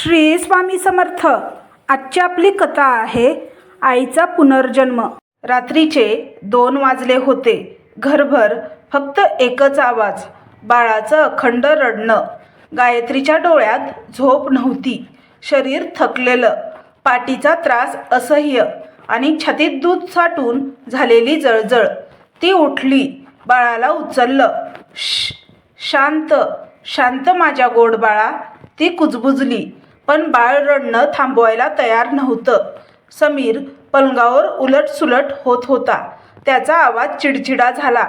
श्री स्वामी समर्थ. आजची आपली कथा आहे आईचा पुनर्जन्म. रात्रीचे 2 वाजले होते. घरभर फक्त एकच आवाज, बाळाचं अखंड रडणं. गायत्रीच्या डोळ्यात झोप नव्हती. शरीर थकलेलं, पाठीचा त्रास असह्य आणि छातीत दूध साठून झालेली जळजळ. ती उठली, बाळाला उचललं. शांत शांत माझ्या गोड बाळा, ती कुजबुजली. पण बाळ रडणं थांबवायला तयार नव्हतं. समीर पलंगावर उलटसुलट होत होता. त्याचा आवाज चिडचिडा झाला.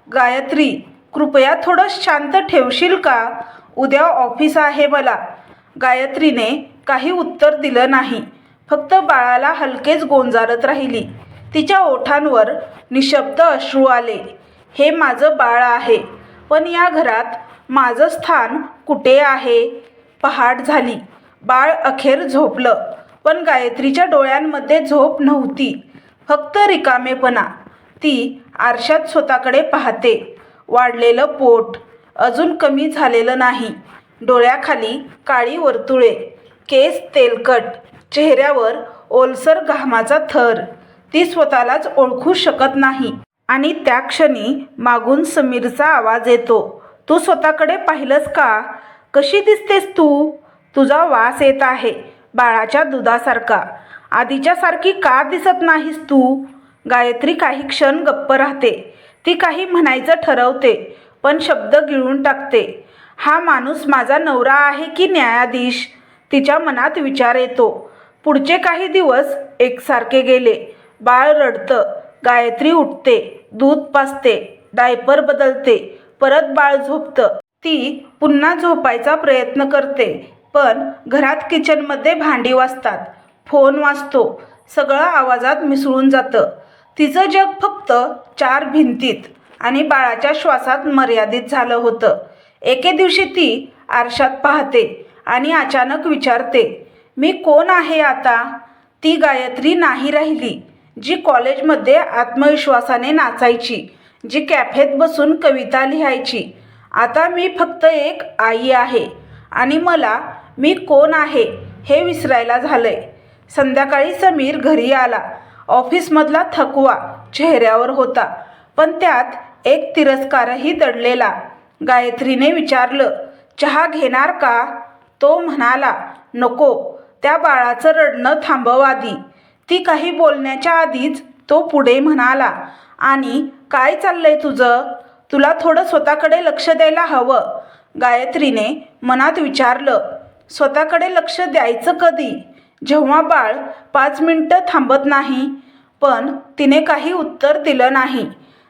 गायत्री, कृपया थोडं शांत ठेवशील का? उद्या ऑफिस आहे मला. गायत्रीने काही उत्तर दिलं नाही. फक्त बाळाला हलकेच गोंजारत राहिली. तिच्या ओठांवर निशब्द अश्रू आले. हे माझं बाळ आहे, पण या घरात माझं स्थान कुठे आहे? पहाट झाली. बाळ अखेर झोपलं. पण गायत्रीच्या डोळ्यांमध्ये झोप नव्हती, फक्त रिकामेपणा. ती आरशात स्वतःकडे पाहते. वाढलेलं पोट अजून कमी झालेलं नाही. डोळ्याखाली काळी वर्तुळे, केस तेलकट, चेहऱ्यावर ओलसर घामाचा थर. ती स्वतःलाच ओळखू शकत नाही. आणि त्या क्षणी मागून समीरचा आवाज येतो. तू स्वतःकडे पाहिलंस का? कशी दिसतेस तू? तुझा वास येत आहे बाळाच्या दुधासारखा. आधीच्यासारखी का दिसत नाहीस तू? गायत्री काही क्षण गप्प राहते. ती काही म्हणायचं ठरवते, पण शब्द गिळून टाकते. हा माणूस माझा नवरा आहे की न्यायाधीश? तिच्या मनात विचार येतो. पुढचे काही दिवस एकसारखे गेले. बाळ रडतं. गायत्री उठते, दूध पाजते, डायपर बदलते. परत बाळ झोपतं. ती पुन्हा झोपायचा प्रयत्न करते. पण घरात किचनमध्ये भांडी वाजतात, फोन वाजतो. सगळं आवाजात मिसळून जातं. तिचं जग फक्त 4 भिंतीत आणि बाळाच्या श्वासात मर्यादित झालं होतं. एके दिवशी ती आरशात पाहते आणि अचानक विचारते, मी कोण आहे आता? ती गायत्री नाही राहिली, जी कॉलेजमध्ये आत्मविश्वासाने नाचायची, जी कॅफेत बसून कविता लिहायची. आता मी फक्त एक आई आहे आणि मला मी कोण आहे हे विसरायला झालंय. संध्याकाळी समीर घरी आला. ऑफिसमधला थकवा चेहऱ्यावर होता, पण त्यात एक तिरस्कारही दडलेला. गायत्रीने विचारलं, चहा घेणार का? तो म्हणाला, नको, त्या बाळाचं रडणं थांबव आधी. ती काही बोलण्याच्या आधीच तो पुढे म्हणाला, आणि काय चाललंय तुझं? तुला थोडं स्वतःकडे लक्ष द्यायला हवं. गायत्रीने मनात विचारलं, स्वतःकडे लक्ष द्यायचं कधी? जेव्हा बाळ 5 मिनिटं थांबत नाही. पण तिने काही उत्तर दिलं नाही.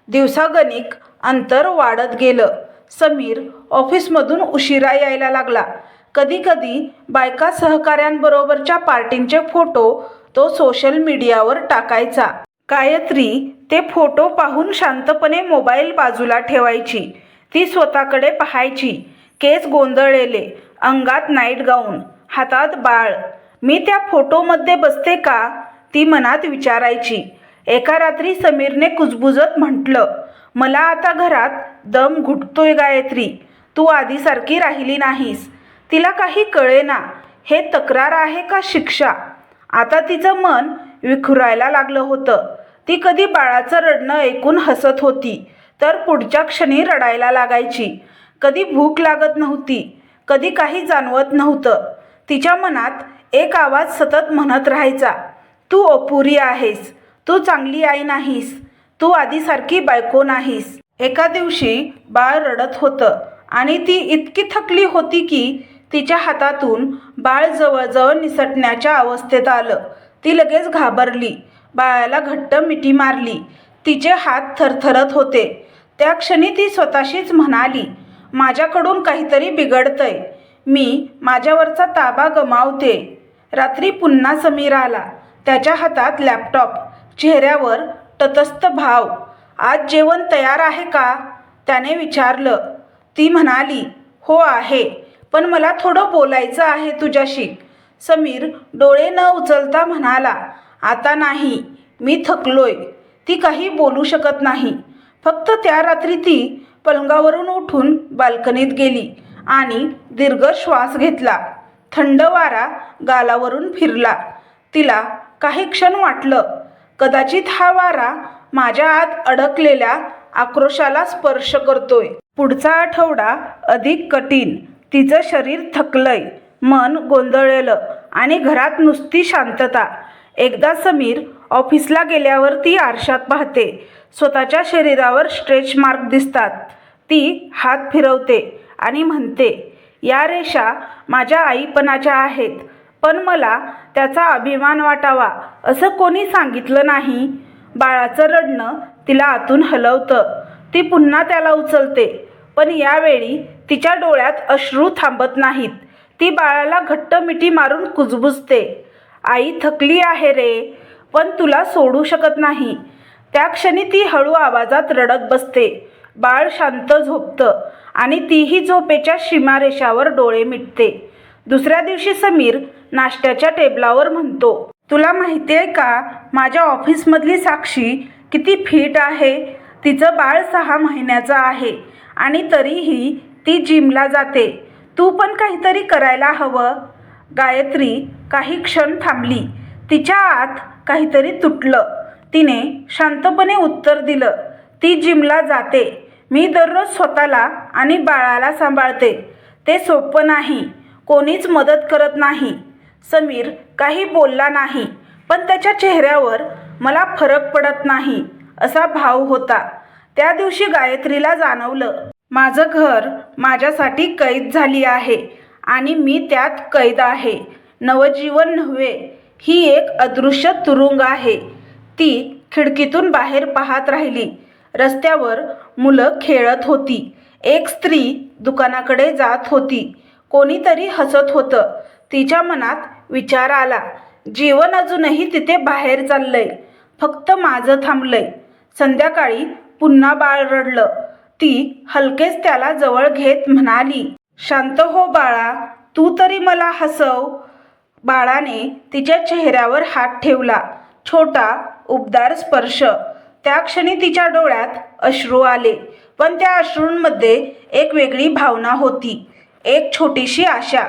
दिवसागणिक अंतर वाढत गेलं. समीर ऑफिसमधून उशिरा यायला लागला. कधीकधी बायका सहकाऱ्यांबरोबरच्या पार्टींचे फोटो तो सोशल मीडियावर टाकायचा. गायत्री ते फोटो पाहून शांतपणे मोबाईल बाजूला ठेवायची. ती स्वतःकडे पाहायची. केस गोंधळलेले, अंगात नाईट गाऊन, हातात बाळ. मी त्या फोटोमध्ये बसते का? ती मनात विचारायची. एका रात्री समीरने कुजबुजत म्हटलं, मला आता घरात दम घुटतोय गायत्री. तू आधीसारखी राहिली नाहीस. तिला काही कळेना, हे तक्रार आहे का शिक्षा? आता तिचं मन विखुरायला लागलं होतं. ती कधी बाळाचं रडणं ऐकून हसत होती, तर पुढच्या क्षणी रडायला लागायची. कधी भूक लागत नव्हती, कधी काही जाणवत नव्हतं. तिच्या मनात एक आवाज सतत म्हणत राहायचा, तू अपुरी आहेस, तू चांगली आई नाहीस, तू आधीसारखी बायको नाहीस. एका दिवशी बाळ रडत होतं आणि ती इतकी थकली होती की तिच्या हातातून बाळ जवळजवळ निसटण्याच्या अवस्थेत आलं. ती लगेच घाबरली. बाळाला घट्ट मिठी मारली. तिचे हात थरथरत होते. त्या क्षणी ती स्वतःशीच म्हणाली, माझ्याकडून काहीतरी बिघडतंय. मी माझ्यावरचा ताबा गमावते. रात्री पुन्हा समीर आला. त्याच्या हातात लॅपटॉप, चेहऱ्यावर तटस्थ भाव. आज जेवण तयार आहे का? त्याने विचारलं. ती म्हणाली, हो आहे, पण मला थोडं बोलायचं आहे तुझ्याशी. समीर डोळे न उचलता म्हणाला, आता नाही, मी थकलोय. ती काही बोलू शकत नाही. फक्त त्या रात्री ती पलंगावरून उठून बाल्कनीत गेली आणि दीर्घ श्वास घेतला. थंड वारा गालावरून फिरला. तिला काही क्षण वाटलं, कदाचित हा वारा माझ्या आत अडकलेल्या आक्रोशाला स्पर्श करतोय. पुढचा आठवडा अधिक कठीण. तिचं शरीर थकलंय, मन गोंधळलेलं आणि घरात नुसती शांतता. एकदा समीर ऑफिसला गेल्यावर ती आरशात पाहते. स्वतःच्या शरीरावर स्ट्रेच मार्क दिसतात. ती हात फिरवते आणि म्हणते, या रेषा माझ्या आईपणाच्या आहेत, पण मला त्याचा अभिमान वाटावा असं कोणी सांगितलं नाही. बाळाचं रडणं तिला आतून हलवतं. ती पुन्हा त्याला उचलते, पण यावेळी तिच्या डोळ्यात अश्रू थांबत नाहीत. ती बाळाला घट्ट मिठी मारून कुजबुजते, आई थकली आहे रे, पण तुला सोडू शकत नाही. त्या क्षणी ती हळू आवाजात रडत बसते. बाळ शांत झोपतं आणि तीही झोपेच्या सीमारेषावर डोळे मिटते. दुसऱ्या दिवशी समीर नाश्त्याच्या टेबलावर म्हणतो, तुला माहिती आहे का, माझ्या ऑफिसमधली साक्षी किती फिट आहे. तिचं बाळ 6 महिन्याचं आहे आणि तरीही ती जिमला जाते. तू पण काहीतरी करायला हवं. गायत्री काही क्षण थांबली. तिच्या आत काहीतरी तुटलं. तिने शांतपणे उत्तर दिलं, ती जिमला जाते. मी दररोज स्वतःला आणि बाळाला सांभाळते. ते सोपं नाही. कोणीच मदत करत नाही. समीर काही बोलला नाही, पण त्याच्या चेहऱ्यावर मला फरक पडत नाही असा भाव होता. त्या दिवशी गायत्रीला जाणवलं, माझं घर माझ्यासाठी कैद झाली आहे आणि मी त्यात कैद आहे. नवजीवन नव्हे, ही एक अदृश्य तुरुंग आहे. ती खिडकीतून बाहेर पाहत राहिली. रस्त्यावर मुलं खेळत होती. एक स्त्री दुकानाकडे जात होती. कोणीतरी हसत होतं. तिच्या मनात विचार आला, जीवन अजूनही तिथे बाहेर चाललंय, फक्त माझं थांबलंय. संध्याकाळी पुन्हा बाळ रडलं. ती हलकेच त्याला जवळ घेत म्हणाली, शांत हो बाळा, तू तरी मला हसव. बाळाने तिच्या चेहऱ्यावर हात ठेवला. छोटा उबदार स्पर्श. त्या क्षणी तिच्या डोळ्यात अश्रू आले, पण त्या अश्रूंमध्ये एक वेगळी भावना होती, एक छोटीशी आशा.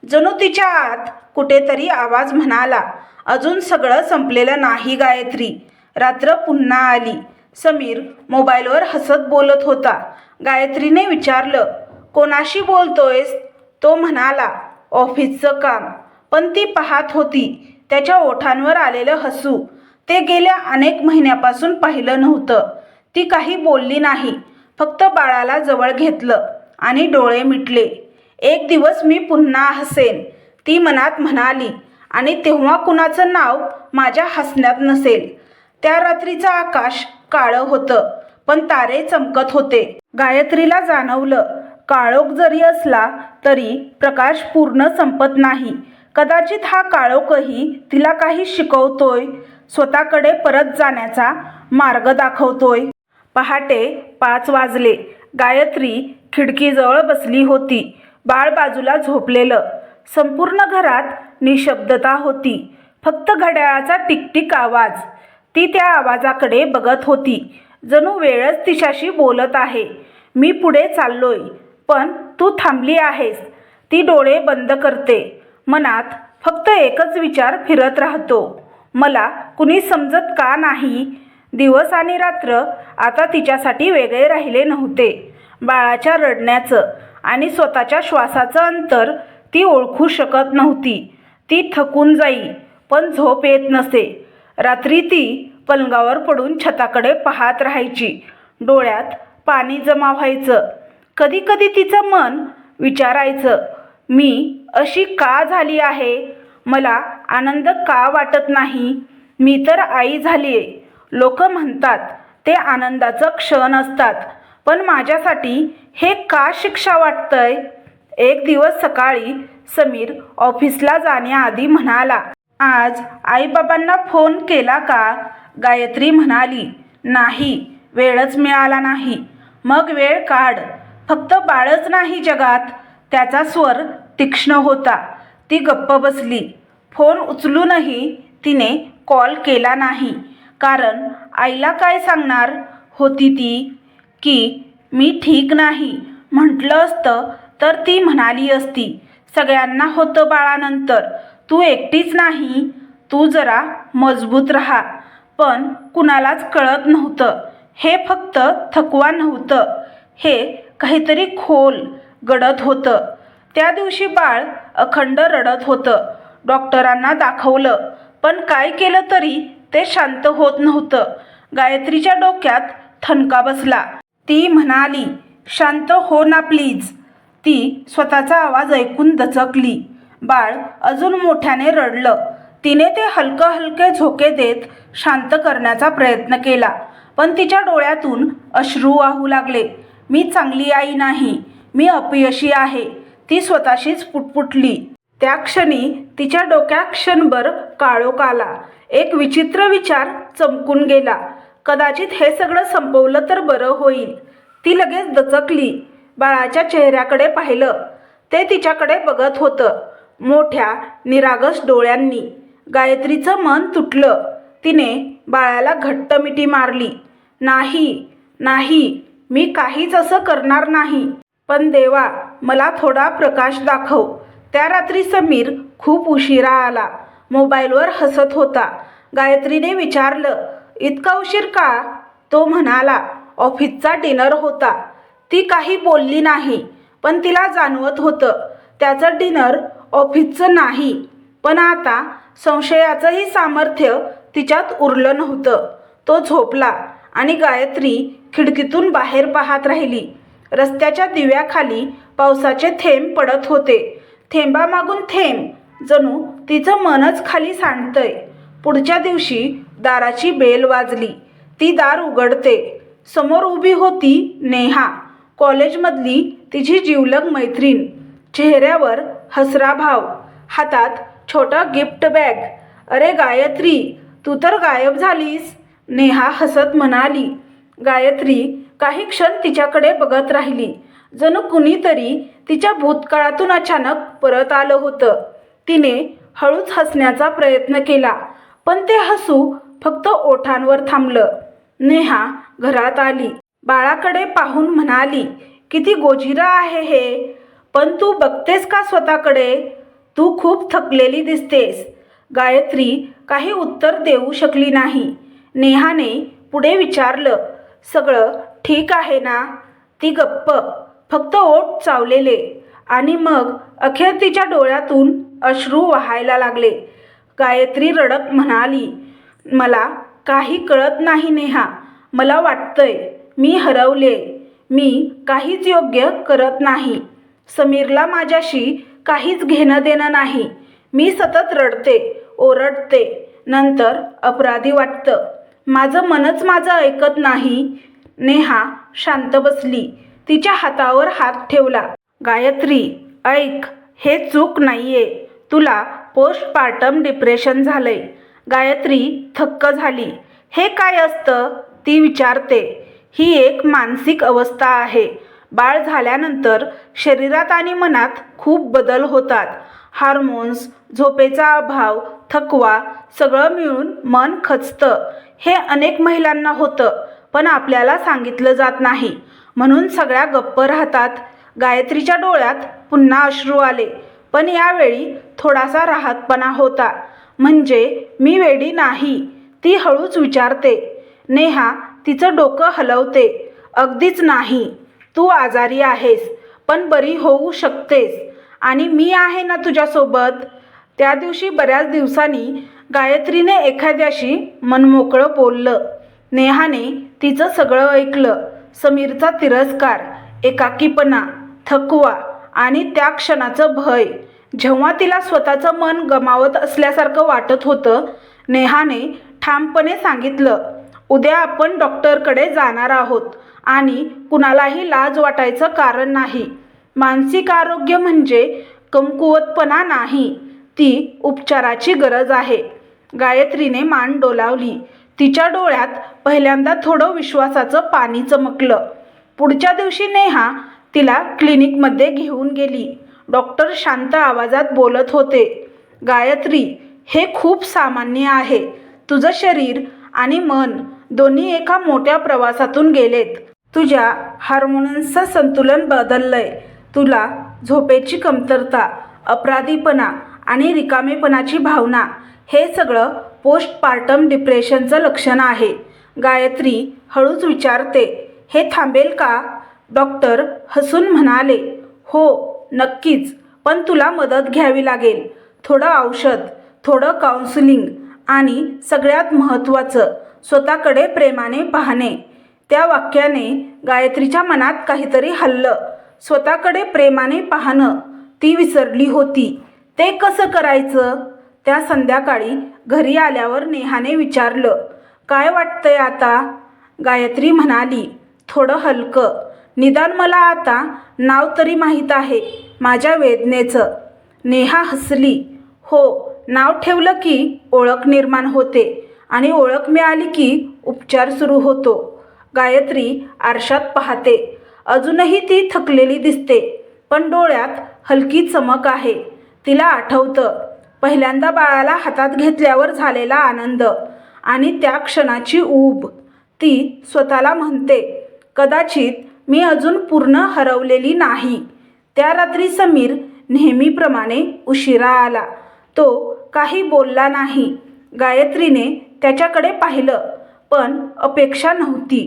जणू तिच्या आत कुठेतरी आवाज म्हणाला, अजून सगळं संपलेलं नाही गायत्री. रात्र पुन्हा आली. समीर मोबाईलवर हसत बोलत होता. गायत्रीने विचारलं, कोणाशी बोलतोयस? तो म्हणाला, ऑफिसचं काम. पण ती पाहत होती त्याच्या ओठांवर आलेलं हसू. ते गेल्या अनेक महिन्यापासून पाहिलं नव्हतं. ती काही बोलली नाही, फक्त बाळाला जवळ घेतलं आणि डोळे मिटले. एक दिवस मी पुन्हा हसेन, ती मनात म्हणाली, आणि तेव्हा कुणाचं नाव माझ्या हसण्यात नसेल. त्या रात्रीचं आकाश काळं होतं, पण तारे चमकत होते. गायत्रीला जाणवलं, काळोख जरी असला तरी प्रकाश पूर्ण संपत नाही. कदाचित हा काळोखही तिला काही शिकवतोय, स्वतःकडे परत जाण्याचा मार्ग दाखवतोय. पहाटे 5 वाजले. गायत्री खिडकीजवळ बसली होती. बाळ बाजूला झोपलेलं. संपूर्ण घरात निशब्दता होती. फक्त घड्याळाचा टिकटिक आवाज. ती त्या आवाजाकडे बघत होती, जणू वेळच तिच्याशी बोलत आहे. मी पुढे चाललोय, पण तू थांबली आहेस. ती डोळे बंद करते. मनात फक्त एकच विचार फिरत राहतो, मला कुणी समजत का नाही? दिवस आणि रात्र आता तिच्यासाठी वेगळे राहिले नव्हते. बाळाच्या रडण्याचं आणि स्वतःच्या श्वासाचं अंतर ती ओळखू शकत नव्हती. ती थकून जाई, पण झोप येत नसे. रात्री ती पलंगावर पडून छताकडे पाहत राहायची. डोळ्यात पाणी जमा व्हायचं. कधी कधी तिचं मन विचारायचं, मी अशी का झाली आहे? मला आनंद का वाटत नाही? मी तर आई झालीये. लोक म्हणतात ते आनंदाचं क्षण असतात, पण माझ्यासाठी हे का शिक्षा वाटतंय? एक दिवस सकाळी समीर ऑफिसला जाण्याआधी म्हणाला, आज आईबाबांना फोन केला का? गायत्री म्हणाली, नाही, वेळच मिळाला नाही. मग वेळ काढ, फक्त बाळच नाही जगात. त्याचा स्वर तीक्ष्ण होता. ती गप्प बसली. फोन उचलूनही तिने कॉल केला नाही, कारण आईला काय सांगणार होती ती? की मी ठीक नाही म्हटलं असतं तर ती म्हणाली असती, सगळ्यांना होतं बाळानंतर, तू एकटीच नाही. तू जरा मजबूत राहा. पण कुणालाच कळत नव्हतं, हे फक्त थकवा नव्हतं, हे काहीतरी खोल गडद होतं. त्या दिवशी बाळ अखंड रडत होतं. डॉक्टरांना दाखवलं, पण काय केलं तरी ते शांत होत नव्हतं. गायत्रीच्या डोक्यात ठणका बसला. ती म्हणाली, शांत हो ना प्लीज. ती स्वतःचा आवाज ऐकून दचकली. बाळ अजून मोठ्याने रडलं. तिने ते हलके हलके झोके देत शांत करण्याचा प्रयत्न केला, पण तिच्या डोळ्यातून अश्रू वाहू लागले. मी चांगली आई नाही, मी अपयशी आहे, ती स्वतःशीच पुटपुटली. त्या क्षणी तिच्या डोक्यात क्षणभर काळोख आला. एक विचित्र विचार चमकून गेला. कदाचित हे सगळं संपवलं तर बरं होईल. ती लगेच दचकली. बाळाच्या चेहऱ्याकडे पाहिलं. ते तिच्याकडे बघत होतं, मोठ्या निरागस डोळ्यांनी. गायत्रीचं मन तुटलं. तिने बाळाला घट्ट मिठी मारली. नाही नाही, मी काहीच असं करणार नाही. पण देवा, मला थोडा प्रकाश दाखव. त्या रात्री समीर खूप उशिरा आला. मोबाईलवर हसत होता. गायत्रीने विचारलं, इतका उशीर का? तो म्हणाला, ऑफिसचा डिनर होता. ती काही बोलली नाही, पण तिला जाणवत होतं त्याचं डिनर ऑफिसचं नाही. पण आता संशयाचंही सामर्थ्य तिच्यात उरलं नव्हतं. तो झोपला आणि गायत्री खिडकीतून बाहेर पाहत राहिली. रस्त्याच्या दिव्याखाली पावसाचे थेंब पडत होते. थेंबामागून थेंब, जणू तिचं मनच खाली सांडतंय. पुढच्या दिवशी दाराची बेल वाजली. ती दार उघडते. समोर उभी होती नेहा, कॉलेजमधली तिची जिवलग मैत्रीण. चेहऱ्यावर हसरा भाव, हातात छोटा गिफ्ट बॅग. अरे गायत्री, तू तर गायब झालीस, नेहा हसत म्हणाली. गायत्री काही क्षण तिच्याकडे बघत राहिली, जणू कुणीतरी तिच्या भूतकाळातून अचानक परत आलं होतं. तिने हळूच हसण्याचा प्रयत्न केला, पण ते हसू फक्त ओठांवर थांबलं. नेहा घरात आली. बाळाकडे पाहून म्हणाली, किती गोजिरा आहे हे. पण तू बघतेस का स्वतःकडे? तू खूप थकलेली दिसतेस. गायत्री काही उत्तर देऊ शकली नाही. नेहाने पुढे विचारलं, सगळं ठीक आहे ना? ती गप्प, फक्त ओठ चावलेले. आणि मग अखेर तिच्या डोळ्यातून अश्रू वाहायला लागले. गायत्री रडत म्हणाली, मला काही कळत नाही नेहा. मला वाटतंय मी हरवले. मी काहीच योग्य करत नाही. समीरला माझ्याशी काहीच घेणं देणं नाही. मी सतत रडते, ओरडते, नंतर अपराधी वाटतं. माझं मनच माझं ऐकत नाही. नेहा शांत बसली. तिच्या हातावर हात ठेवला. गायत्री, ऐक, हे चूक नाहीये. तुला पोस्टपार्टम डिप्रेशन झालंय. गायत्री थक्क झाली. हे काय असतं? ती विचारते. ही एक मानसिक अवस्था आहे. बाळ झाल्यानंतर शरीरात आणि मनात खूप बदल होतात. हार्मोन्स, झोपेचा अभाव, थकवा, सगळं मिळून मन खचतं. हे अनेक महिलांना होतं, पण आपल्याला सांगितलं जात नाही, म्हणून सगळ्या गप्प राहतात. गायत्रीच्या डोळ्यात पुन्हा अश्रू आले, पण यावेळी थोडासा राहतपणा होता. म्हणजे मी वेडी नाही? ती हळूच विचारते. नेहा तिचं डोकं हलवते. अगदीच नाही. तू आजारी आहेस, पण बरी होऊ शकतेस, आणि मी आहे ना तुझ्यासोबत. त्या दिवशी बऱ्याच दिवसांनी गायत्रीने एखाद्याशी मनमोकळं बोललं. नेहाने तिचं सगळं ऐकलं. समीरचा तिरस्कार, एकाकीपणा, थकवा आणि त्या क्षणाचं भय. जेव्हा तिला स्वतःचं मन गमावत असल्यासारखं वाटत होतं, नेहाने ठामपणे सांगितलं, उद्या आपण डॉक्टरकडे जाणार आहोत आणि कुणालाही लाज वाटायचं कारण नाही. मानसिक आरोग्य म्हणजे कमकुवतपणा नाही, ती उपचाराची गरज आहे. गायत्रीने मान डोलावली. तिच्या डोळ्यात पहिल्यांदा थोडं विश्वासाचं पाणी चमकलं. पुढच्या दिवशी नेहा तिला क्लिनिकमध्ये घेऊन गेली. डॉक्टर शांत आवाजात बोलत होते, गायत्री, हे खूप सामान्य आहे. तुझं शरीर आणि मन दोन्ही एका मोठ्या प्रवासातून गेलेत. तुझ्या हार्मोन्सचं संतुलन बदललंय. तुला झोपेची कमतरता अपराधीपणा आणि रिकामेपणाची भावना हे सगळं पोस्टपार्टम डिप्रेशनचं लक्षण आहे. गायत्री हळूच विचारते, हे थांबेल का? डॉक्टर हसून म्हणाले, हो नक्कीच, पण तुला मदत घ्यावी लागेल. थोडं औषध, थोडं काउन्सिलिंग आणि सगळ्यात महत्त्वाचं स्वतःकडे प्रेमाने पाहणे. त्या वाक्याने गायत्रीच्या मनात काहीतरी हललं. स्वतःकडे प्रेमाने पाहणं ती विसरली होती. ते कसं करायचं? त्या संध्याकाळी घरी आल्यावर नेहाने विचारलं, काय वाटतंय आता? गायत्री म्हणाली, थोडं हलकं. निदान मला आता नाव तरी माहीत आहे माझ्या वेदनेचं. नेहा हसली, हो, नाव ठेवलं की ओळख निर्माण होते आणि ओळख मिळाली की उपचार सुरू होतो. गायत्री आरशात पाहते. अजूनही ती थकलेली दिसते, पण डोळ्यात हलकी चमक आहे. तिला आठवतं पहिल्यांदा बाळाला हातात घेतल्यावर झालेला आनंद आणि त्या क्षणाची ऊब. ती स्वतःला म्हणते, कदाचित मी अजून पूर्ण हरवलेली नाही. त्या रात्री समीर नेहमीप्रमाणे उशिरा आला. तो काही बोलला नाही. गायत्रीने त्याच्याकडे पाहिलं, पण अपेक्षा नव्हती.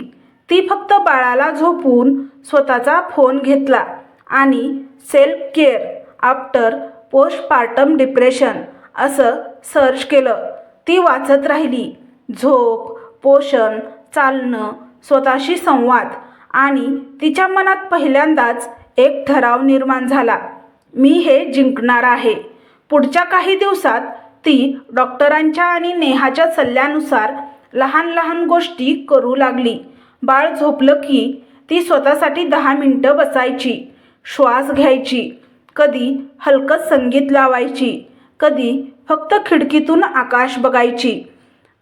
ती फक्त बाळाला झोपवून स्वतःचा फोन घेतला आणि self care after postpartum depression असं सर्च केलं. ती वाचत राहिली. झोप, पोषण, चालणं, स्वतःशी संवाद आणि तिच्या मनात पहिल्यांदाच एक ठराव निर्माण झाला, मी हे जिंकणार आहे. पुढच्या काही दिवसात ती डॉक्टरांच्या आणि नेहाच्या सल्ल्यानुसार लहान लहान गोष्टी करू लागली. बाळ झोपलं की ती स्वतःसाठी 10 मिनिटं बसायची, श्वास घ्यायची, कधी हलकं संगीत लावायची, कधी फक्त खिडकीतून आकाश बघायची.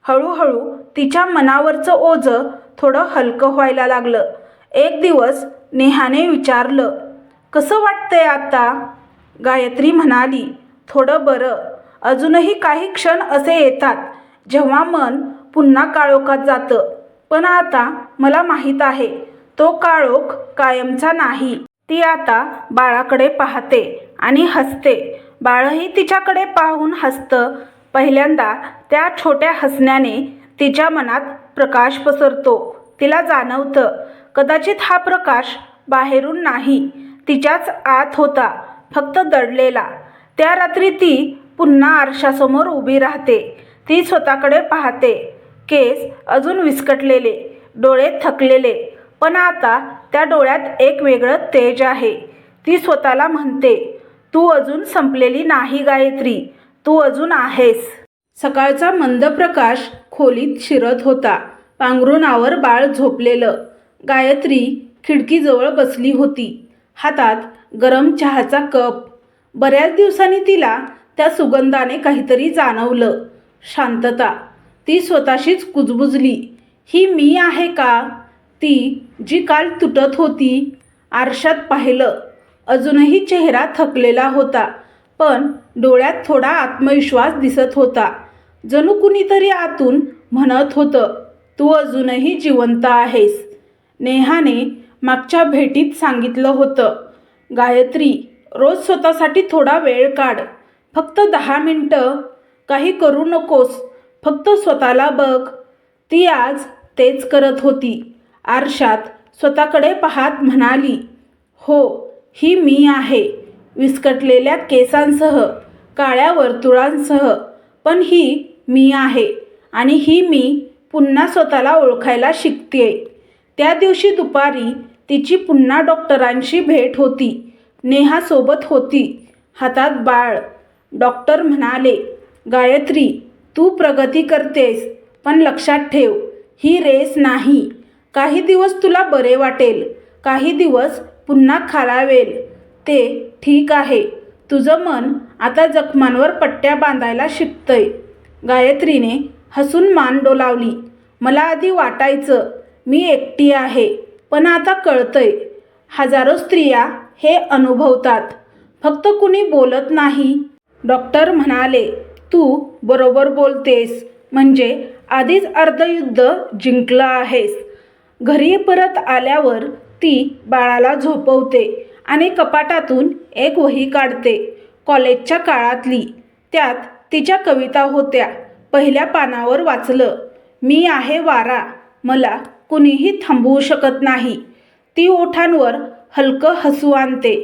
हळूहळू तिच्या मनावरचं ओझं थोडं हलकं व्हायला लागलं. एक दिवस नेहाने विचारलं, कसं वाटतंय आता? गायत्री म्हणाली, थोडं बरं. अजूनही काही क्षण असे येतात जेव्हा मन पुन्हा काळोखात जातं, पण आता मला माहीत आहे तो काळोख कायमचा नाही. ती आता बाळाकडे पाहते आणि हसते. बाळही तिच्याकडे पाहून हसतं. पहिल्यांदा त्या छोट्या हसण्याने तिच्या मनात प्रकाश पसरतो. तिला जाणवतं, कदाचित हा प्रकाश बाहेरून नाही, तिच्याच आत होता, फक्त दडलेला. त्या रात्री ती पुन्हा आरशासमोर उभी राहते. ती स्वतःकडे पाहते. केस अजून विस्कटलेले, डोळे थकलेले, पण आता त्या डोळ्यात एक वेगळं तेज आहे. ती स्वतःला म्हणते, तू अजून संपलेली नाही गायत्री, तू अजून आहेस. सकाळचा मंद प्रकाश खोलीत शिरत होता. पांघरुणावर बाळ झोपलेलं. गायत्री खिडकीजवळ बसली होती. हातात गरम चहाचा कप. बऱ्याच दिवसांनी तिला त्या सुगंधाने काहीतरी जाणवलं. शांतता. ती स्वतःशीच कुजबुजली, ही मी आहे का? ती जी काल तुटत होती. आरशात पाहिलं. अजूनही चेहरा थकलेला होता, पण डोळ्यात थोडा आत्मविश्वास दिसत होता. जणू कुणीतरी आतून म्हणत होतं, तू अजूनही जिवंत आहेस. नेहाने मागच्या भेटीत सांगितलं होतं, गायत्री, रोज स्वतःसाठी थोडा वेळ काढ. फक्त 10 मिनिटं. काही करू नकोस, फक्त स्वतःला बघ. ती आज तेच करत होती. आरशात स्वतःकडे पाहत म्हणाली, हो, ही मी आहे. विस्कटलेल्या केसांसह, काळ्या वर्तुळांसह, पण ही मी आहे आणि ही मी पुन्हा स्वतःला ओळखायला शिकतेय. त्या दिवशी दुपारी तिची पुन्हा डॉक्टरांशी भेट होती. नेहा सोबत होती, हातात बाळ. डॉक्टर म्हणाले, गायत्री, तू प्रगती करतेस, पण लक्षात ठेव, ही रेस नाही. काही दिवस तुला बरे वाटेल, काही दिवस पुन्हा खालावेल. ते ठीक आहे. तुझं मन आता जखमांवर पट्ट्या बांधायला शिकतंय. गायत्रीने हसून मान डोलावली. मला आधी वाटायचं मी एकटी आहे, पण आता कळतंय, हजारो स्त्रिया हे अनुभवतात, फक्त कुणी बोलत नाही. डॉक्टर म्हणाले, तू बरोबर बोलतेस, म्हणजे आधीच अर्धयुद्ध जिंकलं आहेस. घरी परत आल्यावर ती बाळाला झोपवते आणि कपाटातून एक वही काढते. कॉलेजच्या काळातली. त्यात तिच्या कविता होत्या. पहिल्या पानावर वाचलं, मी आहे वारा, मला कुणीही थांबवू शकत नाही. ती ओठांवर हलकं हसू आणते.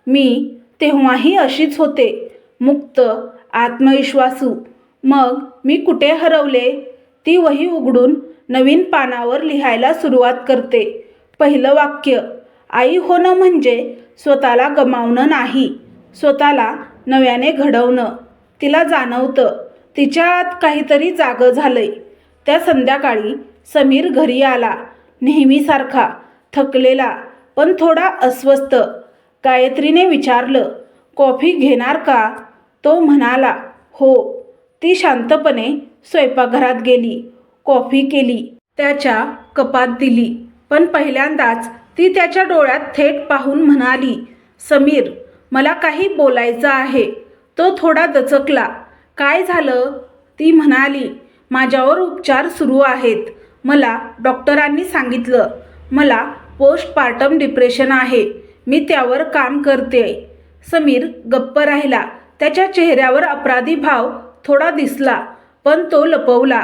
मी तेव्हाही अशीच होते, मुक्त, आत्मविश्वासू. मग मी कुठे हरवले? ती वही उघडून नवीन पानावर लिहायला सुरुवात करते. पहिलं वाक्य, आई होणं म्हणजे स्वतःला गमावणं नाही, स्वतःला नव्याने घडवणं. तिला जाणवतं तिच्या आत काहीतरी जागं झालंय. त्या संध्याकाळी समीर घरी आला, नेहमीसारखा, थकलेला पण थोडा अस्वस्थ. गायत्रीने विचारलं, कॉफी घेणार का? तो म्हणाला, हो. ती शांतपणे स्वयंपाकघरात गेली, कॉफी केली, त्याच्या कपात दिली. पण पहिल्यांदाच ती त्याच्या डोळ्यात थेट पाहून म्हणाली, समीर, मला काही बोलायचं आहे. तो थोडा दचकला. काय झालं? ती म्हणाली, माझ्यावर उपचार सुरू आहेत. मला डॉक्टरांनी सांगितलं, मला पोस्टपार्टम डिप्रेशन आहे. मी त्यावर काम करतेय. समीर गप्प राहिला. त्याच्या चेहऱ्यावर अपराधी भाव थोडा दिसला, पण तो लपवला.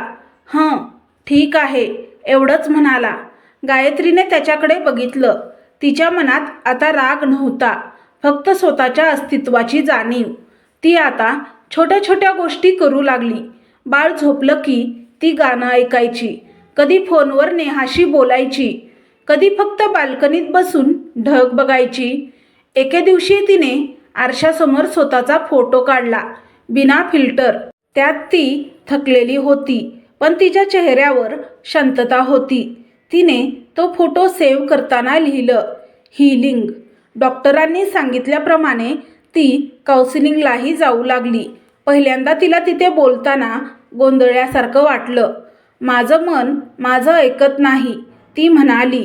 हं, ठीक आहे, एवढंच म्हणाला. गायत्रीने त्याच्याकडे बघितलं. तिच्या मनात आता राग नव्हता, फक्त स्वतःच्या अस्तित्वाची जाणीव. ती आता छोट्या छोट्या गोष्टी करू लागली. बाळ झोपलं की ती गाणं ऐकायची, कधी फोनवर नेहाशी बोलायची, कधी फक्त बाल्कनीत बसून ढग बघायची. एके दिवशी तिने आरशासमोर स्वतःचा फोटो काढला, बिना फिल्टर. त्यात ती थकलेली होती, पण तिच्या चेहऱ्यावर शांतता होती. तिने तो फोटो सेव्ह करताना लिहिलं, हीलिंग. डॉक्टरांनी सांगितल्याप्रमाणे ती काउन्सिलिंगलाही जाऊ लागली. पहिल्यांदा तिला तिथे बोलताना गोंधळल्यासारखं वाटलं. माझं मन माझं ऐकत नाही, ती म्हणाली.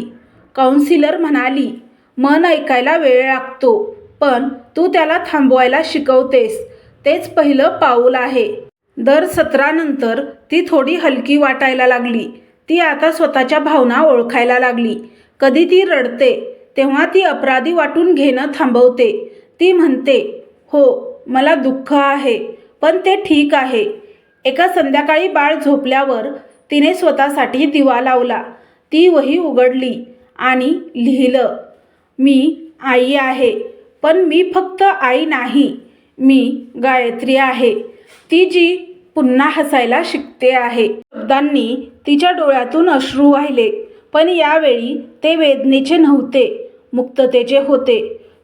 काउन्सिलर म्हणाली, मन ऐकायला वेळ लागतो, पण तू त्याला थांबवायला शिकवतेस, तेच पहिलं पाऊल आहे. दर सत्रानंतर ती थोडी हलकी वाटायला लागली. ती आता स्वतःच्या भावना ओळखायला लागली. कधी ती रडते, तेव्हा ती अपराधी वाटून घेणं थांबवते. ती म्हणते, हो, मला दुःख आहे, पण ते ठीक आहे. एका संध्याकाळी बाळ झोपल्यावर तिने स्वतःसाठी दिवा लावला. ती वही उघडली आणि लिहिलं, मी आई आहे, पण मी फक्त आई नाही, मी गायत्री आहे, ती जी पुन्हा हसायला शिकते आहे. शब्दांनी तिच्या डोळ्यातून अश्रू वाहिले, पण यावेळी ते वेदनेचे नव्हते, मुक्ततेचे होते.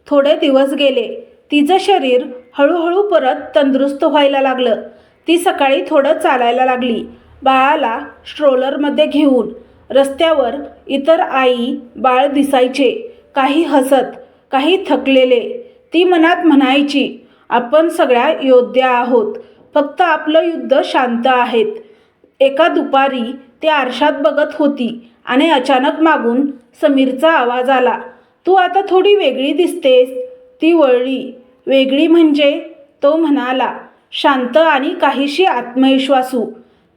थोडे दिवस गेले. तिचं शरीर हळूहळू परत तंदुरुस्त व्हायला लागलं. ती सकाळी थोडं चालायला लागली, बाळाला स्ट्रोलरमध्ये घेऊन. रस्त्यावर इतर आई बाळ दिसायचे, काही हसत, काही थकलेले. ती मनात म्हणायची, आपण सगळ्या योद्ध्या आहोत, फक्त आपलं युद्ध शांत आहेत. एका दुपारी ती आरशात बघत होती आणि अचानक मागून समीरचा आवाज आला, तू आता थोडी वेगळी दिसतेस. ती वळली. वेगळी म्हणजे? तो म्हणाला, शांत आणि काहीशी आत्मविश्वासू.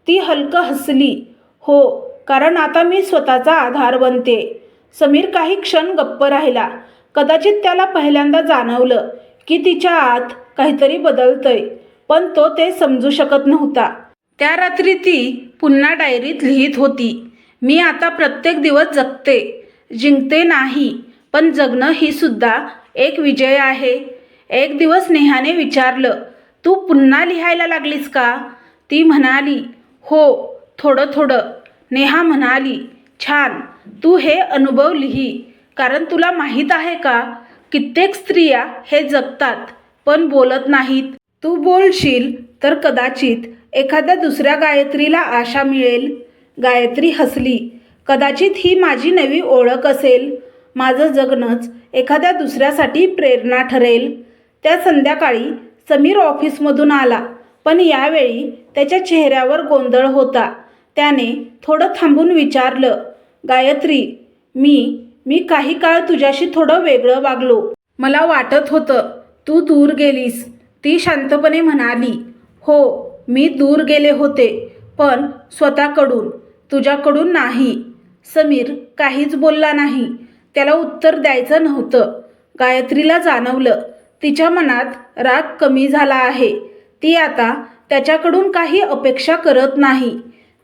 ती हलकं हसली. हो, कारण आता मी स्वतःचा आधार बनते. समीर काही क्षण गप्प राहिला. कदाचित त्याला पहिल्यांदा जाणवलं की तिच्या आत काहीतरी बदलतंय, पण तो ते समजू शकत नव्हता. त्या रात्री ती पुन्हा डायरीत लिहित होती, मी आता प्रत्येक दिवस जगते, जिंकते नाही, पण जगणं ही सुद्धा एक विजय आहे. एक दिवस नेहाने विचारलं, तू पुन्हा लिहायला लागलीस का? ती म्हणाली, हो, थोडं थोडं. नेहा म्हणाली, छान, तू हे अनुभव लिही, कारण तुला माहीत आहे का, कित्येक स्त्रिया हे जगतात पण बोलत नाहीत. तू बोलशील तर कदाचित एखाद्या दुसऱ्या गायत्रीला आशा मिळेल. गायत्री हसली. कदाचित ही माझी नवी ओळख असेल. माझं जगणंच एखाद्या दुसऱ्यासाठी प्रेरणा ठरेल. त्या संध्याकाळी समीर ऑफिसमधून आला, पण यावेळी त्याच्या चेहऱ्यावर गोंधळ होता. त्याने थोडं थांबून विचारलं, गायत्री, मी काही काळ तुझ्याशी थोडं वेगळं वागलो. मला वाटत होतं तू दूर गेलीस. ती शांतपणे म्हणाली, हो, मी दूर गेले होते, पण स्वतःकडून, तुझ्याकडून नाही. समीर काहीच बोलला नाही. त्याला उत्तर द्यायचं नव्हतं. गायत्रीला जाणवलं तिच्या मनात राग कमी झाला आहे. ती आता त्याच्याकडून काही अपेक्षा करत नाही.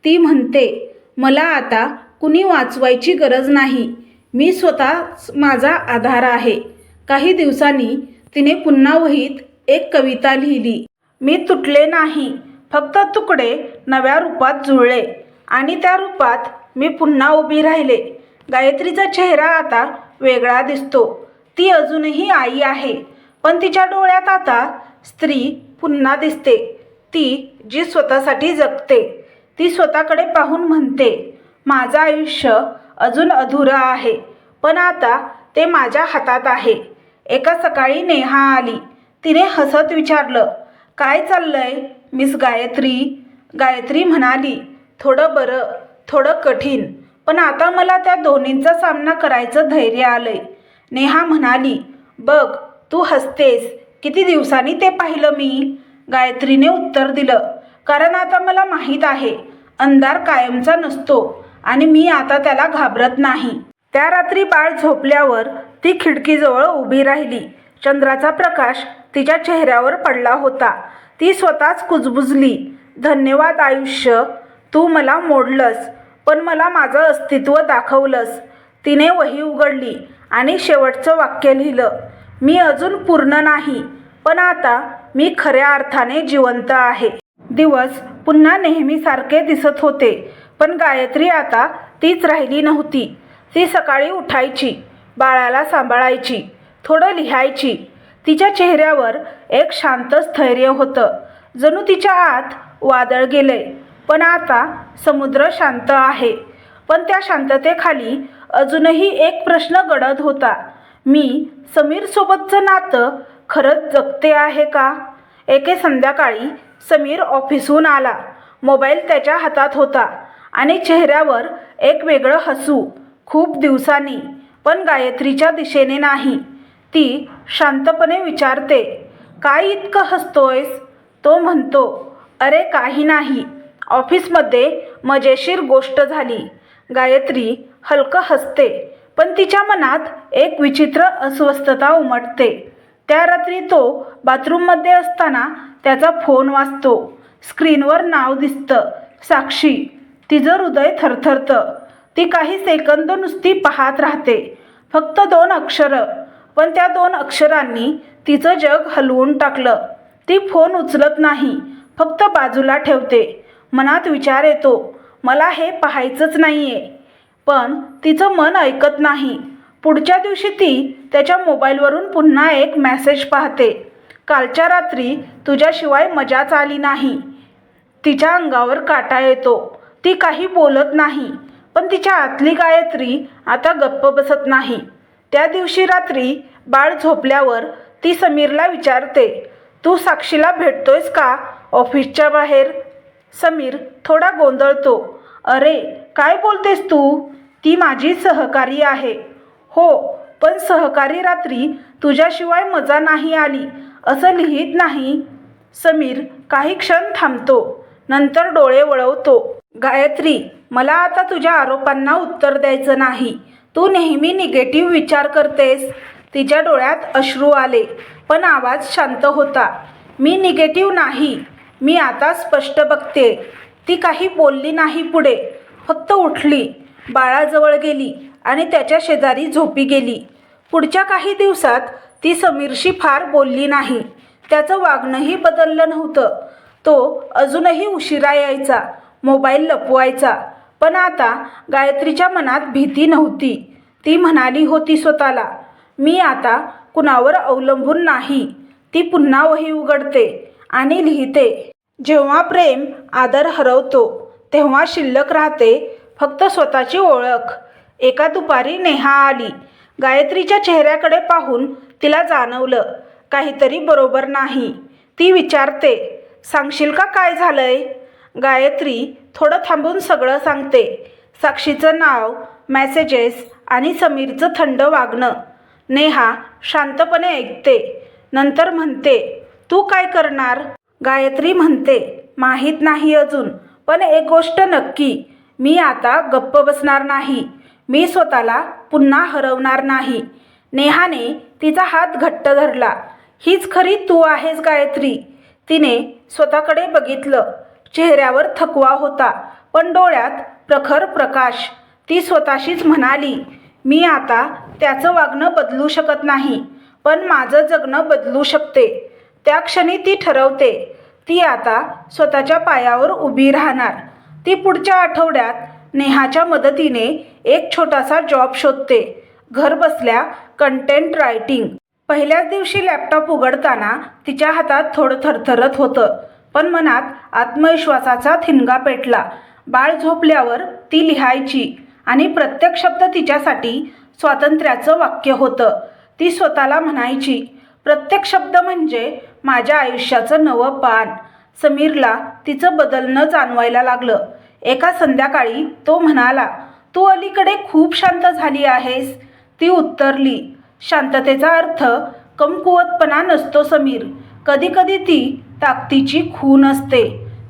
ती म्हणते, मला आता कुणी वाचवायची गरज नाही. मी स्वतःच माझा आधार आहे. काही दिवसांनी तिने पुन्हा वहीत एक कविता लिहिली. मी तुटले नाही, फक्त तुकडे नव्या रूपात जुळले आणि त्या रूपात मी पुन्हा उभी राहिले. गायत्रीचा चेहरा आता वेगळा दिसतो. ती अजूनही आई आहे, पण तिच्या डोळ्यात आता स्त्री पुन्हा दिसते. ती जी स्वतःसाठी जगते. ती स्वतःकडे पाहून म्हणते, माझं आयुष्य अजून अधुरं आहे, पण आता ते माझ्या हातात आहे. एका सकाळी नेहा आली. तिने हसत विचारलं, काय चाललंय मिस गायत्री? गायत्री म्हणाली, थोडं बरं, थोडं कठीण, पण आता मला त्या दोन्हींचा सामना करायचं धैर्य आलंय. नेहा म्हणाली, बघ तू हसतेस, किती दिवसांनी ते पाहिलं मी. गायत्रीने उत्तर दिलं, कारण आता मला माहीत आहे अंधार कायमचा नसतो आणि मी आता त्याला घाबरत नाही. त्या रात्री बाळ झोपल्यावर ती खिडकीजवळ उभी राहिली. चंद्राचा प्रकाश तिच्या चेहऱ्यावर पडला होता. ती स्वतःच कुजबुजली, धन्यवाद आयुष्य, तू मला मोडलंस, पण मला माझं अस्तित्व दाखवलंस. तिने वही उघडली आणि शेवटचं वाक्य लिहिलं, मी अजून पूर्ण नाही, पण आता मी खऱ्या अर्थाने जिवंत आहे. दिवस पुन्हा नेहमीसारखे दिसत होते, पण गायत्री आता तीच राहिली नव्हती. ती सकाळी उठायची, बाळाला सांभाळायची, थोडं लिहायची. तिच्या चेहऱ्यावर एक शांत स्थैर्य होतं, जणू तिच्या आत वादळ गेले. पण आता समुद्र शांत आहे. पण त्या शांततेखाली अजूनही एक प्रश्न गडद होता, मी समीरसोबतचं नातं खरंच जगते आहे का? एके संध्याकाळी समीर ऑफिसहून आला. मोबाईल त्याच्या हातात होता आणि चेहऱ्यावर एक वेगळं हसू. खूप दिवसांनी, पण गायत्रीच्या दिशेने नाही. ती शांतपणे विचारते, काय इतकं हसतोयस? तो म्हणतो, अरे काही नाही, ऑफिसमध्ये मजेशीर गोष्ट झाली. गायत्री हलकं हसते, पण तिच्या मनात एक विचित्र अस्वस्थता उमटते. त्या रात्री तो बाथरूममध्ये असताना त्याचा फोन वाजतो. स्क्रीनवर नाव दिसतं, साक्षी. तिचं हृदय थरथरतं. ती काही सेकंद नुसती पाहत राहते. फक्त 2 अक्षरं, पण त्या 2 अक्षरांनी तिचं जग हलवून टाकलं. ती फोन उचलत नाही, फक्त बाजूला ठेवते. मनात विचार येतो, मला हे पाहायचंच नाहीये. पण तिचं मन ऐकत नाही. पुढच्या दिवशी ती त्याच्या मोबाईलवरून पुन्हा एक मेसेज पाहते, कालच्या रात्री तुझ्याशिवाय मजाच आली नाही. तिच्या अंगावर काटा येतो. ती काही बोलत नाही, पण तिच्या आतली गायत्री आता गप्प बसत नाही. त्या दिवशी रात्री बाळ झोपल्यावर ती समीरला विचारते, तू साक्षीला भेटतोयस का ऑफिसच्या बाहेर? समीर थोडा गोंधळतो, अरे काय बोलतेस तू? ती माझी सहकारी आहे. हो, पण सहकारी रात्री तुझ्याशिवाय मजा नाही आली असं लिहित नाही. समीर काही क्षण थांबतो, नंतर डोळे वळवतो. गायत्री, मला आता तुझ्या आरोपांना उत्तर द्यायचं नाही. तू नेहमी निगेटिव्ह विचार करतेस. तिच्या डोळ्यात अश्रू आले, पण आवाज शांत होता. मी निगेटिव्ह नाही, मी आता स्पष्ट बघते. ती काही बोलली नाही पुढे, फक्त उठली, बाळाजवळ गेली आणि त्याच्या शेजारी झोपी गेली. पुढच्या काही दिवसात ती समीरशी फार बोलली नाही. त्याचं वागणंही बदललं नव्हतं. तो अजूनही उशिरा यायचा, मोबाईल लपवायचा. पण आता गायत्रीच्या मनात भीती नव्हती. ती म्हणाली होती स्वतःला, मी आता कुणावर अवलंबून नाही. ती पुन्हा वही उघडते आणि लिहिते, जेव्हा प्रेम आदर हरवतो तेव्हा शिल्लक राहते फक्त स्वतःची ओळख. एका दुपारी नेहा आली. गायत्रीच्या चेहऱ्याकडे पाहून तिला जाणवलं, काहीतरी बरोबर नाही. ती विचारते, सांगशील का काय झालंय? गायत्री थोडं थांबून सगळं सांगते, साक्षीचं नाव, मेसेजेस आणि समीरचं थंड वागणं. नेहा शांतपणे ऐकते, नंतर म्हणते, तू काय करणार? गायत्री म्हणते, माहीत नाही अजून, पण एक गोष्ट नक्की, मी आता गप्प बसणार नाही. मी स्वतःला पुन्हा हरवणार नाही. नेहाने तिचा हात घट्ट धरला. हीच खरी तू आहेस गायत्री. तिने स्वतःकडे बघितलं. चेहऱ्यावर थकवा होता, पण डोळ्यात प्रखर प्रकाश. ती स्वतःशीच म्हणाली, मी आता त्याचं वागणं बदलू शकत नाही, पण माझं जगणं बदलू शकते. त्या क्षणी ती ठरवते, ती आता स्वतःच्या पायावर उभी राहणार. ती पुढच्या आठवड्यात नेहाच्या मदतीने एक छोटासा जॉब शोधते. घर बसल्या कंटेंट रायटिंग. पहिल्याच दिवशी लॅपटॉप उघडताना तिच्या हातात थोडं थरथरत होतं, पण मनात आत्मविश्वासाचा ठिणगा पेटला. बाळ झोपल्यावर ती लिहायची आणि प्रत्येक शब्द तिच्यासाठी स्वातंत्र्याचं वाक्य होतं. ती स्वतःला म्हणायची, प्रत्येक शब्द म्हणजे माझ्या आयुष्याचं नवं पान. समीरला तिचं बदलणं जाणवायला लागलं. एका संध्याकाळी तो म्हणाला, तू अलीकडे खूप शांत झाली आहेस. ती उत्तरली, शांततेचा अर्थ कमकुवतपणा नसतो समीर. कधीकधी ती ताकदीची खूण असते.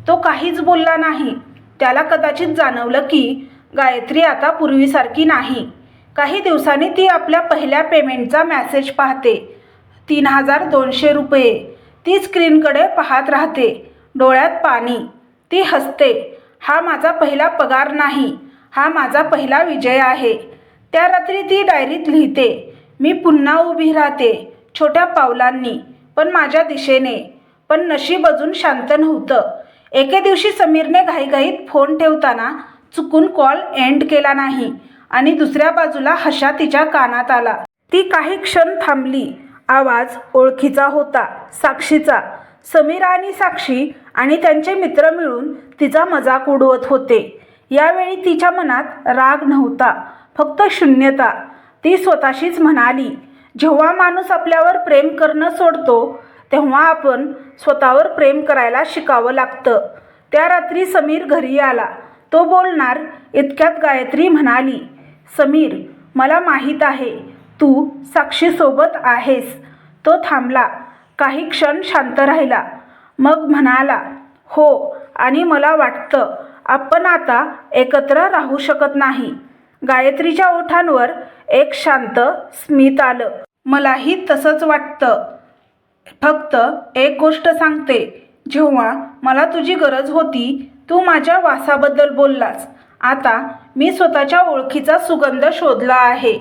तो काहीच बोलला नाही. त्याला कदाचित जाणवलं की गायत्री आता पूर्वीसारखी नाही. काही दिवसांनी ती आपल्या पहिल्या पेमेंटचा मेसेज पाहते. 3200 रुपये. ती स्क्रीनकडे पाहत राहते, डोळ्यात पाणी. ती हसते, हा माझा पहिला पगार नाही, हा माझा पहिला विजय आहे. त्या रात्री ती डायरीत लिहिते, मी पुन्हा उभी राहते, छोट्या पावलांनी, पण माझ्या दिशेने. पण नशीब अजून शांत नव्हतं. एके दिवशी समीरने घाईघाईत फोन ठेवताना चुकून कॉल एंड केला नाही आणि दुसऱ्या बाजूला हशा तिच्या कानात आला. ती काही क्षण थांबली. आवाज ओळखीचा होता, साक्षीचा. समीर आणि साक्षी आणि त्यांचे मित्र मिळून तिचा मजाक उडवत होते. यावेळी तिच्या मनात राग नव्हता, फक्त शून्यता. ती स्वतःशीच म्हणाली, जेव्हा माणूस आपल्यावर प्रेम करणं सोडतो, तेव्हा आपण स्वतःवर प्रेम करायला शिकावं लागतं. त्या रात्री समीर घरी आला. तो बोलणार इतक्यात गायत्री म्हणाली, समीर, मला माहीत आहे तू साक्षीसोबत आहेस. तो थांबला, काही क्षण शांत राहिला, मग म्हणाला, हो, आणि मला वाटतं आपण आता एकत्र राहू शकत नाही. गायत्रीच्या ओठांवर एक शांत स्मित आलं. मलाही तसंच वाटतं. फक्त एक गोष्ट सांगते, जेव्हा मला तुझी गरज होती तू माझ्या वासाबद्दल बोललास. आता मी स्वतःच्या ओळखीचा सुगंध शोधला आहे.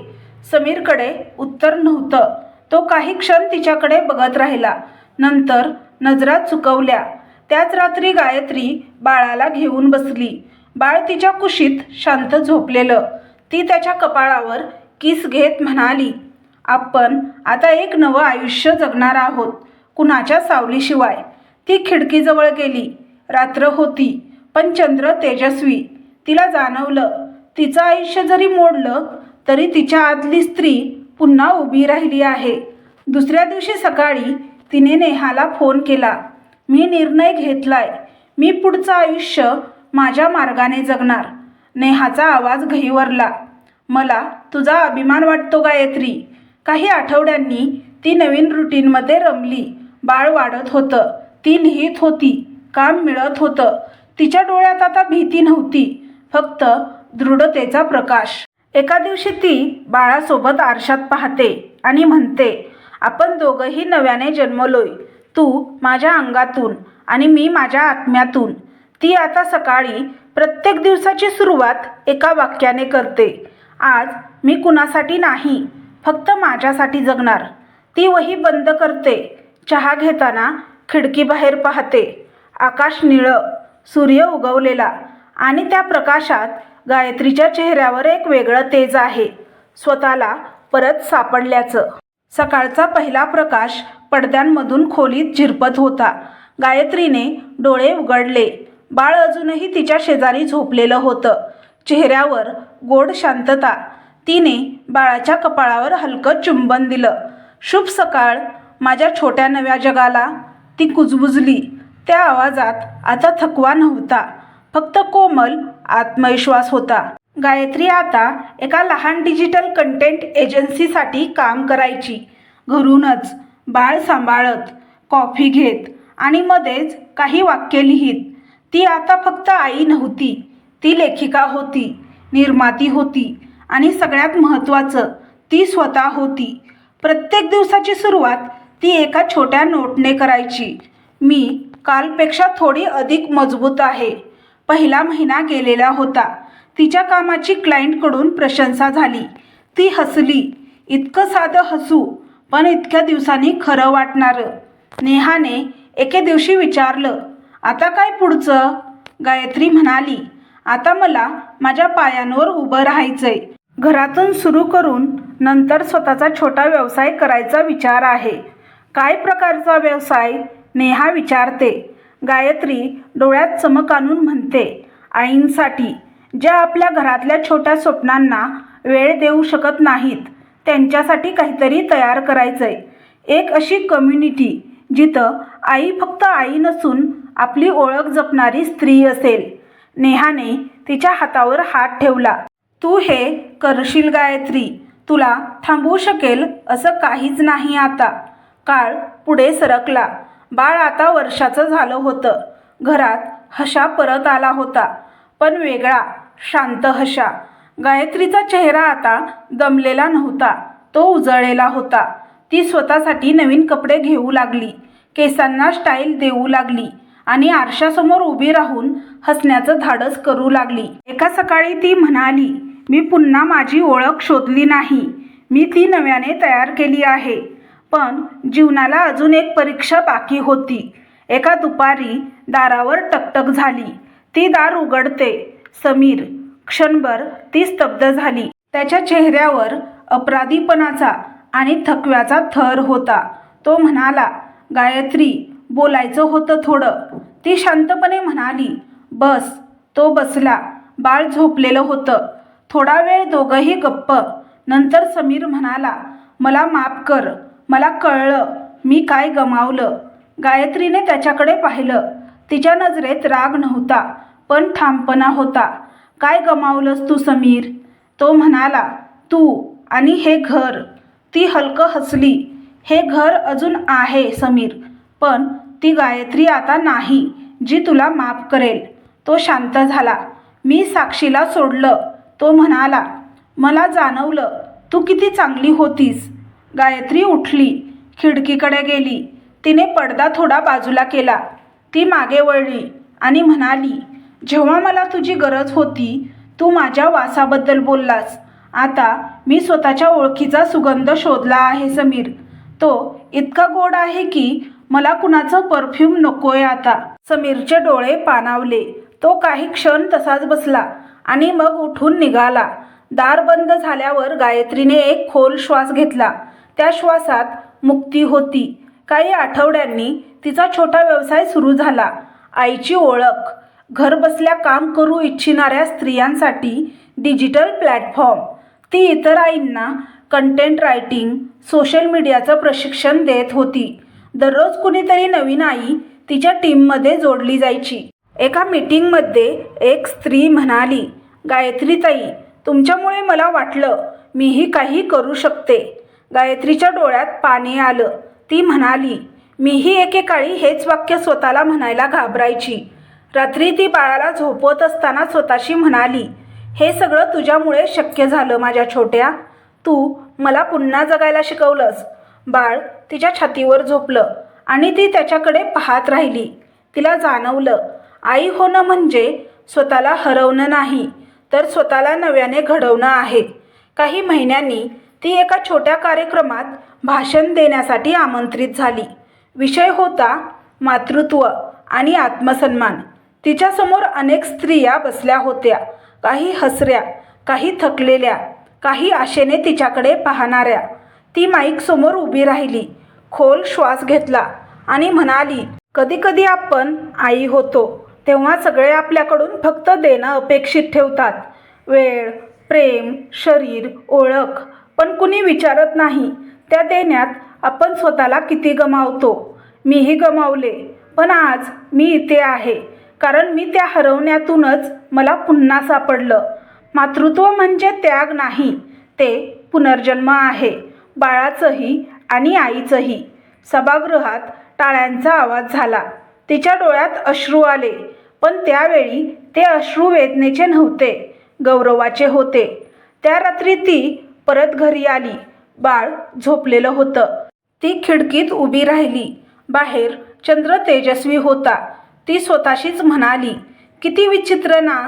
समीरकडे उत्तर नव्हतं. तो काही क्षण तिच्याकडे बघत राहिला, नंतर नजरा चुकवल्या. त्याच रात्री गायत्री बाळाला घेऊन बसली. बाळ तिच्या कुशीत शांत झोपलेलं. ती त्याच्या कपाळावर किस घेत म्हणाली, आपण आता एक नवं आयुष्य जगणार आहोत, कुणाच्या सावलीशिवाय. ती खिडकीजवळ गेली. रात्र होती, पण चंद्र तेजस्वी. तिला जाणवलं, तिचं आयुष्य जरी मोडलं तरी तिच्या आतली स्त्री पुन्हा उभी राहिली आहे. दुसऱ्या दिवशी सकाळी तिने नेहाला फोन केला, मी निर्णय घेतलाय, मी पुढचं आयुष्य माझ्या मार्गाने जगणार. नेहाचा आवाज घहिवरला, मला तुझा अभिमान वाटतो गायत्री. काही आठवड्यांनी ती नवीन रुटीनमध्ये रमली. बाळ वाढत होतं, ती लिहित होती, काम मिळत होतं. तिच्या डोळ्यात आता भीती नव्हती, फक्त दृढतेचा प्रकाश. एका दिवशी ती बाळासोबत आरशात पाहते आणि म्हणते, आपण दोघंही नव्याने जन्मलोय, तू माझ्या अंगातून आणि मी माझ्या आत्म्यातून. ती आता सकाळी प्रत्येक दिवसाची सुरुवात एका वाक्याने करते, आज मी कुणासाठी नाही, फक्त माझ्यासाठी जगणार. ती वही बंद करते. चहा घेताना खिडकीबाहेर पाहते. आकाश निळं, सूर्य उगवलेला, आणि त्या प्रकाशात गायत्रीच्या चेहऱ्यावर एक वेगळं तेज आहे, स्वतःला परत सापडल्याचं. सकाळचा पहिला प्रकाश पडद्यांमधून खोलीत झिरपत होता. गायत्रीने डोळे उघडले. बाळ अजूनही तिच्या शेजारी झोपलेलं होतं, चेहऱ्यावर गोड शांतता. तिने बाळाच्या कपाळावर हलकं चुंबन दिलं. शुभ सकाळ माझ्या छोट्या नव्या जगाला. ती कुजबुजली. त्या आवाजात आता थकवा नव्हता, फक्त कोमल आत्मविश्वास होता. गायत्री आता एका लहान डिजिटल कंटेंट एजन्सीसाठी काम करायची. घरूनच, बाळ सांभाळत, कॉफी घेत आणि मध्येच काही वाक्य लिहित. ती आता फक्त आई नव्हती, ती लेखिका होती, निर्माती होती, आणि सगळ्यात महत्त्वाचं, ती स्वतः होती. प्रत्येक दिवसाची सुरुवात ती एका छोट्या नोटने करायची. मी कालपेक्षा थोडी अधिक मजबूत आहे. पहिला महिना गेलेला होता. तिच्या कामाची क्लायंटकडून प्रशंसा झाली. ती हसली. इतकं साधं हसू, पण इतक्या दिवसांनी खरं वाटणारं. नेहाने एके दिवशी विचारलं, आता काय पुढचं? गायत्री म्हणाली, आता मला माझ्या पायांवर उभं राहायचंय. घरातून सुरू करून नंतर स्वतःचा छोटा व्यवसाय करायचा विचार आहे. काय प्रकारचा व्यवसाय? नेहा विचारते. गायत्री डोळ्यात चमक आणून म्हणते, आईंसाठी, ज्या आपल्या घरातल्या छोट्या स्वप्नांना वेळ देऊ शकत नाहीत, त्यांच्यासाठी काहीतरी तयार करायचंय. एक अशी कम्युनिटी जिथं आई फक्त आई नसून आपली ओळख जपणारी स्त्री असेल. नेहाने तिच्या हातावर हात ठेवला. तू हे करशील गायत्री. तुला थांबवू शकेल असं काहीच नाही आता. काळ पुढे सरकला. बाळ आता वर्षाचं झालं होतं. घरात हशा परत आला होता, पण वेगळा, शांत हशा. गायत्रीचा चेहरा आता दमलेला नव्हता, तो उजळलेला होता. ती स्वतःसाठी नवीन कपडे घेऊ लागली, केसांना स्टाईल देऊ लागली आणि आरशासमोर उभी राहून हसण्याचं धाडस करू लागली. एका सकाळी ती म्हणाली, मी पुन्हा माझी ओळख शोधली नाही, मी ती नव्याने तयार केली आहे. पण जीवनाला अजून एक परीक्षा बाकी होती. एका दुपारी दारावर टकटक झाली. ती दार उघडते. समीर. क्षणभर ती स्तब्ध झाली. त्याच्या चेहऱ्यावर अपराधीपणाचा आणि थकव्याचा थर होता. तो म्हणाला, गायत्री, बोलायचं होतं थोडं. ती शांतपणे म्हणाली, बस. तो बसला. बाळ झोपलेलं होतं. थोडा वेळ दोघंही गप्प. नंतर समीर म्हणाला, मला माफ कर. मला कळलं मी काय गमावलं. गायत्रीने त्याच्याकडे पाहिलं. तिच्या नजरेत राग नव्हता, पण ठामपणा होता. काय गमावलंस तू समीर? तो म्हणाला, तू आणि हे घर. ती हलकं हसली. हे घर अजून आहे समीर, पण ती गायत्री आता नाही जी तुला माफ करेल. तो शांत झाला. मी साक्षीला सोडलं. तो म्हणाला, मला जाणवलं तू किती चांगली होतीस. गायत्री उठली. खिडकीकडे गेली. तिने पडदा थोडा बाजूला केला. ती मागे वळली आणि म्हणाली, जेव्हा मला तुझी गरज होती तू माझ्या वासाबद्दल बोललास. आता मी स्वतःच्या ओळखीचा सुगंध शोधला आहे समीर. तो इतका गोड आहे की मला कुणाचं परफ्यूम नकोय आता. समीरचे डोळे पाणावले. तो काही क्षण तसाच बसला आणि मग उठून निघाला. दार बंद झाल्यावर गायत्रीने एक खोल श्वास घेतला. त्या श्वासात मुक्ती होती. काही आठवड्यांनी तिचा छोटा व्यवसाय सुरू झाला. आईची ओळख. घर बसल्या काम करू इच्छिणाऱ्या स्त्रियांसाठी डिजिटल प्लॅटफॉर्म. ती इतर आईंना कंटेंट रायटिंग, सोशल मीडियाचं प्रशिक्षण देत होती. दररोज कुणीतरी नवीन आई तिच्या टीममध्ये जोडली जायची. एका मीटिंगमध्ये एक स्त्री म्हणाली, गायत्री ताई, तुमच्यामुळे मला वाटलं मीही काही करू शकते. गायत्रीच्या डोळ्यात पाणी आलं. ती म्हणाली, मीही एकेकाळी हेच वाक्य स्वतःला म्हणायला घाबरायची. रात्री ती बाळाला झोपवत असताना स्वतःशी म्हणाली, हे सगळं तुझ्यामुळे शक्य झालं माझ्या छोट्या. तू मला पुन्हा जगायला शिकवलंस. बाळ तिच्या छातीवर झोपलं आणि ती त्याच्याकडे पाहत राहिली. तिला जाणवलं, आई होणं म्हणजे स्वतःला हरवणं नाही, तर स्वतःला नव्याने घडवणं आहे. काही महिन्यांनी ती एका छोट्या कार्यक्रमात भाषण देण्यासाठी आमंत्रित झाली. विषय होता मातृत्व आणि आत्मसन्मान. तिच्यासमोर अनेक स्त्रिया बसल्या होत्या. काही हसऱ्या, काही थकलेल्या, काही आशेने तिच्याकडे पाहणाऱ्या. ती माईकसमोर उभी राहिली. खोल श्वास घेतला आणि म्हणाली, कधीकधी आपण आई होतो तेव्हा सगळे आपल्याकडून फक्त देणं अपेक्षित ठेवतात. वेळ, प्रेम, शरीर, ओळख. पण कुणी विचारत नाही त्या देण्यात आपण स्वतःला किती गमावतो. मीही गमावले, पण आज मी इथे आहे कारण मी त्या हरवण्यातूनच मला पुन्हा सापडलं. मातृत्व म्हणजे त्याग नाही, ते पुनर्जन्म आहे. बाळाचंही आणि आईचंही. सभागृहात टाळ्यांचा आवाज झाला. तिच्या डोळ्यात अश्रू आले, पण त्यावेळी ते अश्रू वेदनेचे नव्हते, गौरवाचे होते. त्या रात्री ती परत घरी आली. बाळ झोपलेलं होतं. ती खिडकीत उभी राहिली. बाहेर चंद्र तेजस्वी होता. ती स्वतःशीच म्हणाली, किती विचित्र ना.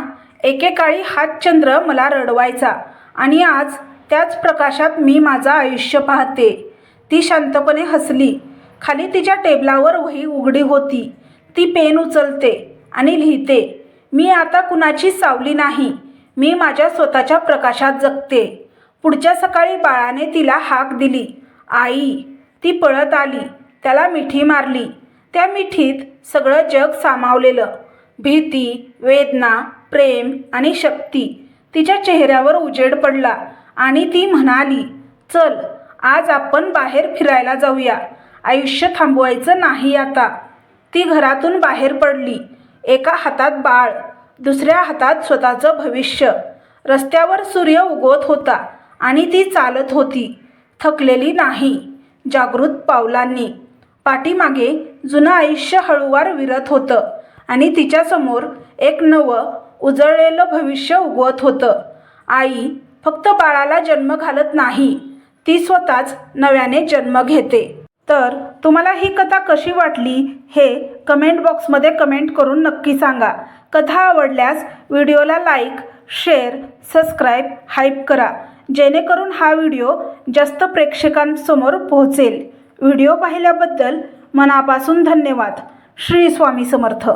एकेकाळी हाच चंद्र मला रडवायचा आणि आज त्याच प्रकाशात मी माझं आयुष्य पाहते. ती शांतपणे हसली. खाली तिच्या टेबलावर वही उघडी होती. ती पेन उचलते आणि लिहिते. मी आता कुणाची सावली नाही. मी माझ्या स्वतःच्या प्रकाशात जगते. पुढच्या सकाळी बाळाने तिला हाक दिली, आई. ती पळत आली. त्याला मिठी मारली. त्या मिठीत सगळं जग सामावलेलं. भीती, वेदना, प्रेम आणि शक्ती. तिच्या चेहऱ्यावर उजेड पडला आणि ती म्हणाली, चल आज आपण बाहेर फिरायला जाऊया. आयुष्य थांबवायचं नाही आता. ती घरातून बाहेर पडली. एका हातात बाळ, दुसऱ्या हातात स्वतःचं भविष्य. रस्त्यावर सूर्य उगवत होता आणि ती चालत होती. थकलेली नाही, जागृत पावलांनी. पाठीमागे जुनं आयुष्य हळूवार विरत होतं आणि तिच्यासमोर एक नवं उजळलेलं भविष्य उगवत होतं. आई फक्त बाळाला जन्म घालत नाही, ती स्वतःच नव्याने जन्म घेते. तर तुम्हाला ही कथा कशी वाटली हे कमेंट बॉक्समध्ये कमेंट करून नक्की सांगा. कथा आवडल्यास व्हिडिओला लाईक, शेअर, सबस्क्राईब, हाईप करा, जेणेकरून हा व्हिडिओ जास्त प्रेक्षकांसमोर पोहोचेल. व्हिडिओ पाहिल्याबद्दल मनापासून धन्यवाद. श्री स्वामी समर्थ.